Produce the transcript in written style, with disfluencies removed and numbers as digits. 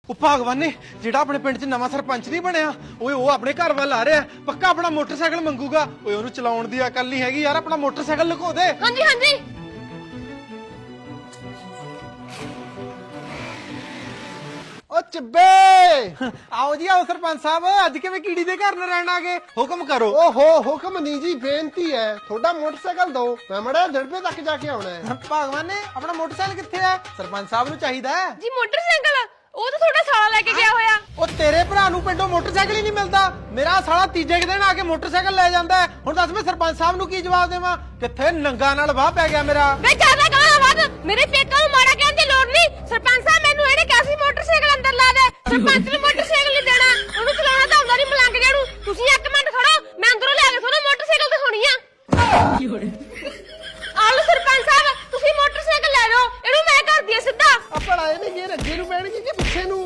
ਉਹ ਭਗਵਾਨ ਨੇ ਜਿਹੜਾ ਆਪਣੇ ਪਿੰਡ 'ਚ ਨਵਾਂ ਸਰਪੰਚ ਨਹੀਂ ਬਣਿਆ ਓਏ ਉਹ ਆਪਣੇ ਘਰ ਵੱਲ ਆ ਰਿਹਾ ਪੱਕਾ ਆਪਣਾ ਮੋਟਰਸਾਈਕਲ ਮੰਗੂਗਾ ਓਏ ਉਹਨੂੰ ਚਲਾਉਣ ਦੀ ਅਕਲ ਨਹੀਂ ਹੈਗੀ ਯਾਰ ਆਪਣਾ ਮੋਟਰਸਾਈਕਲ ਲੁਕੋ ਦੇ ਹਾਂਜੀ ਹਾਂਜੀ ਓ ਚੱਬੇ ਆਓ ਜੀ ਆਓ ਸਰਪੰਚ ਸਾਹਿਬ ਅੱਜ ਕਿਵੇਂ ਕੀੜੀ ਦੇ ਘਰ ਨਾਲ ਰਹਿਣ ਆ ਗਏ ਹੁਕਮ ਕਰੋ ਓਹੋ ਹੁਕਮ ਨਹੀਂ ਜੀ ਬੇਨਤੀ ਹੈ ਤੁਹਾਡਾ ਮੋਟਰਸਾਈਕਲ ਦਿਓ ਮੈਂ ਮੜਾ ਦੜਬੇ ਤੱਕ ਜਾ ਕੇ ਆਉਣਾ ਹੈ ਭਗਵਾਨ ਨੇ ਆਪਣਾ ਮੋਟਰਸਾਈਕਲ ਕਿੱਥੇ ਹੈ ਸਰਪੰਚ ਸਾਹਿਬ ਨੂੰ ਚਾਹੀਦਾ ਹੈ ਜੀ ਮੋਟਰਸਾਈਕਲ ਉਹ ਤਾਂ ਤੁਹਾਡਾ ਸਾਲਾ ਲੈ ਕੇ ਗਿਆ ਹੋਇਆ ਉਹ ਤੇਰੇ ਭਰਾ ਨੂੰ ਪਿੰਡੋਂ ਮੋਟਰਸਾਈਕਲ ਹੀ ਨਹੀਂ ਮਿਲਦਾ ਮੇਰਾ ਸਾਲਾ ਤੀਜੇ ਦਿਨ ਆ ਕੇ ਮੋਟਰਸਾਈਕਲ ਲੈ ਜਾਂਦਾ ਹੁਣ ਦੱਸ ਮੈਂ ਸਰਪੰਚ ਸਾਹਿਬ ਨੂੰ ਕੀ ਜਵਾਬ ਦੇਵਾਂ ਕਿੱਥੇ ਨੰਗਾ ਨਾਲ ਵਾਹ ਪੈ ਗਿਆ ਮੇਰਾ ਵੇ ਜ਼ਿਆਦਾ ਗਾਲਾਂ ਵੱਧ ਮੇਰੇ ਪੇਕਾਂ ਨੂੰ ਮਾੜਾ ਕਹਿਣ ਦੀ ਲੋੜ ਨਹੀਂ ਸਰਪੰਚ ਸਾਹਿਬ ਮੈਨੂੰ ਇਹਨੇ ਕਿਹਾ ਸੀ ਮੋਟਰਸਾਈਕਲ ਅੰਦਰ ਲਾ ਦੇ ਸਰਪੰਚ ਨੂੰ ਮੋਟਰਸਾਈਕਲ ਨਹੀਂ ਦੇਣਾ ਉਹਨੂੰ ਚਲਾਉਣਾ ਤਾਂ ਆਉਂਦਾ ਨਹੀਂ ਮਲੰਗ ਜਿਹਨੂੰ ਤੁਸੀਂ 1 ਮਿੰਟ ਖੜੋ ਮੈਂ ਅੰਦਰੋਂ ਲੈ ਕੇ ਤੁਹਾਨੂੰ ਮੋਟਰਸਾਈਕਲ ਦਿਖਾਉਣੀ ਆ ਆਲੋ ਸਰਪੰਚ ਸਾਹਿਬ ਤੁਸੀਂ ਮੋਟਰਸਾਈਕਲ ਲੈ ਜਾਓ ਇਹਨੂੰ ਮੈਂ ਕਰਦੀ ਆ ਸਿੱਧਾ ਆਪਣਾ ਇਹਨੇ ਗੇਰ ਅੱਗੇ ਨੂੰ ਬੈਠ ਕੇ ਪਿੱਛੇ ਨੂੰ